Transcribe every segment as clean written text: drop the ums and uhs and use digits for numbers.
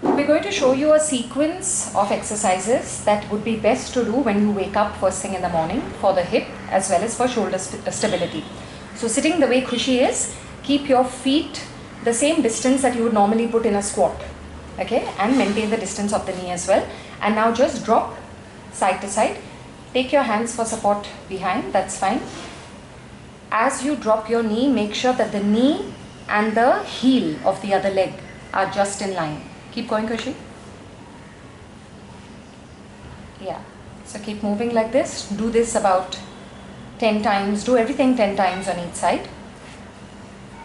We're going to show you a sequence of exercises that would be best to do when you wake up first thing in the morning for the hip as well as for shoulder stability. So sitting the way Khushi is, keep your feet the same distance that you would normally put in a squat, okay, and maintain the distance of the knee as well. And now just drop side to side. Take your hands for support behind, that's fine. As you drop your knee, make sure that the knee and the heel of the other leg are just in line. Keep going, Khushi. Yeah, so keep moving like this. Do this about 10 times. Do everything 10 times on each side.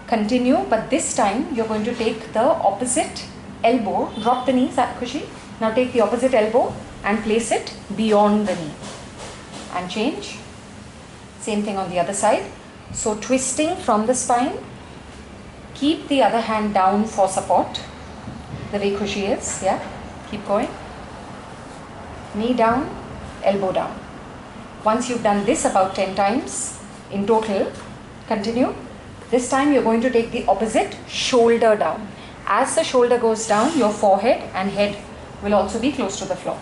Continue, but this time you're going to take the opposite elbow. Drop the knees, Khushi. Now take the opposite elbow and place it beyond the knee. And change. Same thing on the other side. So twisting from the spine. Keep the other hand down for support. The way Khushi is, yeah. Keep going. Knee down, elbow down. Once you've done this about 10 times in total, continue. This time you're going to take the opposite shoulder down. As the shoulder goes down, your forehead and head will also be close to the floor.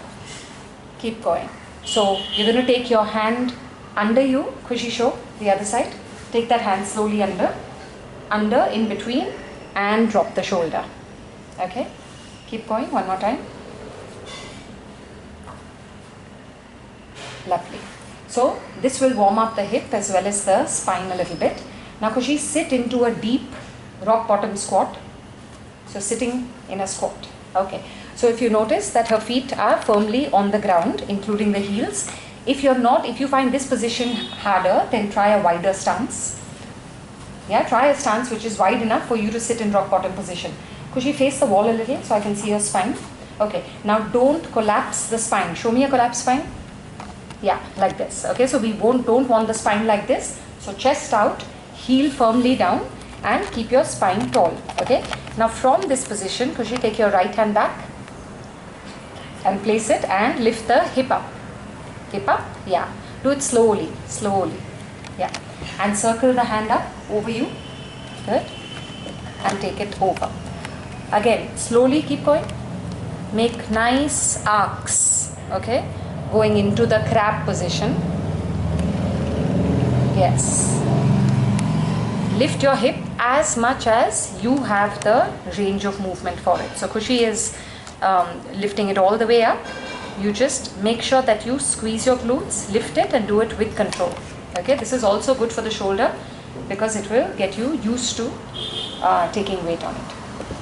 Keep going. So you're going to take your hand under you, Khushi, show the other side. Take that hand slowly under, in between, and drop the shoulder. Okay, keep going, one more time. Lovely. So this will warm up the hip as well as the spine a little bit. Now Khushi, sit into a deep rock bottom squat. So sitting in a squat. Okay, so if you notice that her feet are firmly on the ground, including the heels. If you find this position harder, then try a wider stance. Yeah, try a stance which is wide enough for you to sit in rock bottom position. Khushi, face the wall a little so I can see your spine. Okay, now don't collapse the spine. Show me a collapsed spine. Yeah, like this. Okay, so we don't want the spine like this. So chest out, heel firmly down, and keep your spine tall. Okay, now from this position, Khushi, take your right hand back and place it and lift the hip up. Hip up, yeah. Do it slowly, slowly. Yeah, and circle the hand up over you. Good. And take it over. Again, slowly keep going. Make nice arcs. Okay, going into the crab position. Yes. Lift your hip as much as you have the range of movement for it. So Khushi is lifting it all the way up. You just make sure that you squeeze your glutes, lift it, and do it with control. Okay, this is also good for the shoulder because it will get you used to taking weight on it.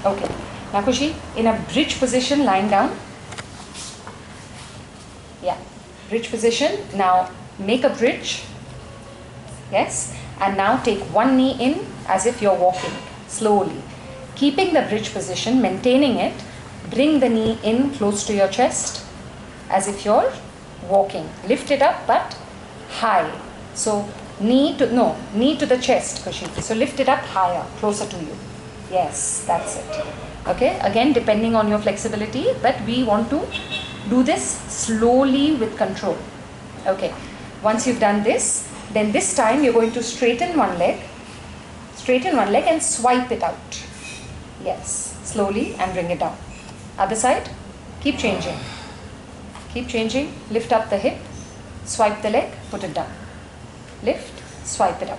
Okay, now Khushi, in a bridge position, lying down. Yeah, bridge position. Now make a bridge. Yes, and now take one knee in as if you're walking slowly. Keeping the bridge position, maintaining it, bring the knee in close to your chest as if you're walking. Lift it up but high. So knee to the chest, Khushi. So lift it up higher, closer to you. Yes, that's it. Okay, again depending on your flexibility, but we want to do this slowly with control. Okay, once you've done this, then this time you're going to straighten one leg and swipe it out. Yes, slowly and bring it down. Other side, keep changing. Keep changing, lift up the hip, swipe the leg, put it down. Lift, swipe it up.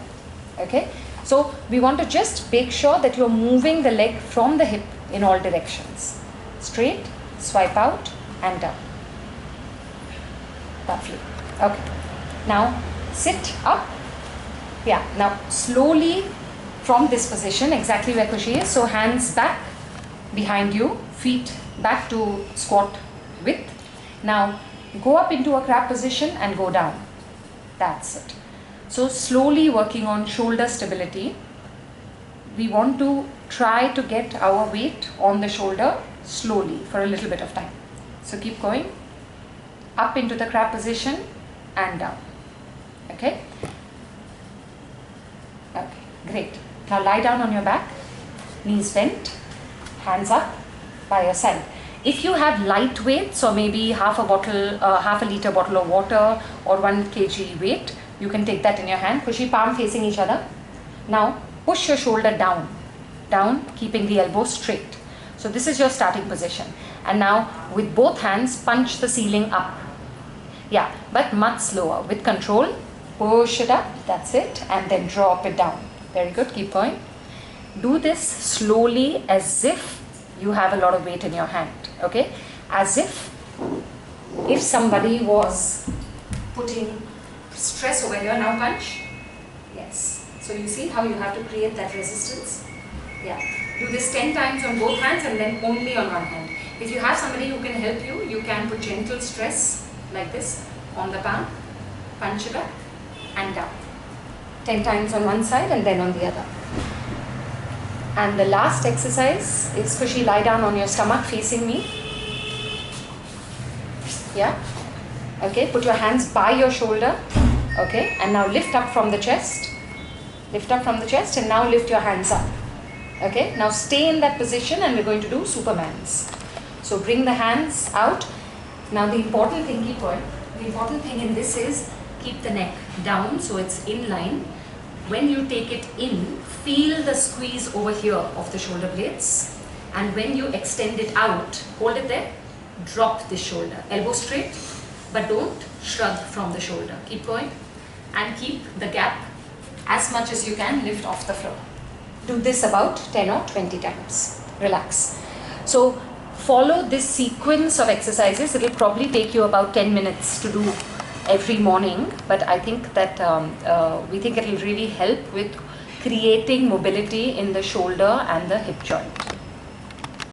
Okay, so we want to just make sure that you're moving the leg from the hip in all directions. Straight, swipe out and down. Lovely. Okay, now sit up. Yeah, now slowly from this position, exactly where Khushi is. So hands back behind you, feet back to squat width. Now go up into a crab position and go down. That's it. So slowly working on shoulder stability. We want to try to get our weight on the shoulder slowly for a little bit of time. So keep going. Up into the crab position and down. Okay? Okay, great. Now lie down on your back, knees bent, hands up by your side. If you have light weights or maybe half a liter bottle of water or 1 kg weight, you can take that in your hand. Khushi, palm facing each other. Now push your shoulder down, keeping the elbow straight. So this is your starting position. And now with both hands, punch the ceiling up. Yeah, but much slower. With control, push it up, that's it, and then drop it down. Very good, keep going. Do this slowly as if you have a lot of weight in your hand, okay? As if somebody was putting stress over here. Now punch. Yes. So you see how you have to create that resistance? Yeah. Do this 10 times on both hands and then only on one hand. If you have somebody who can help you, you can put gentle stress like this on the palm, punch it up and down. 10 times on one side and then on the other. And the last exercise is Khushi, lie down on your stomach facing me. Yeah. Okay, put your hands by your shoulder. Okay, and now lift up from the chest. Lift up from the chest and now lift your hands up. Okay, now stay in that position and we're going to do Supermans. So bring the hands out. Now the important thing, keep going. The important thing in this is keep the neck down so it's in line. When you take it in, feel the squeeze over here of the shoulder blades. And when you extend it out, hold it there, drop the shoulder. Elbow straight, but don't shrug from the shoulder. Keep going and keep the gap as much as you can, lift off the floor. Do this about 10 or 20 times. Relax. So follow this sequence of exercises. It will probably take you about 10 minutes to do every morning, but I think that we think it will really help with creating mobility in the shoulder and the hip joint.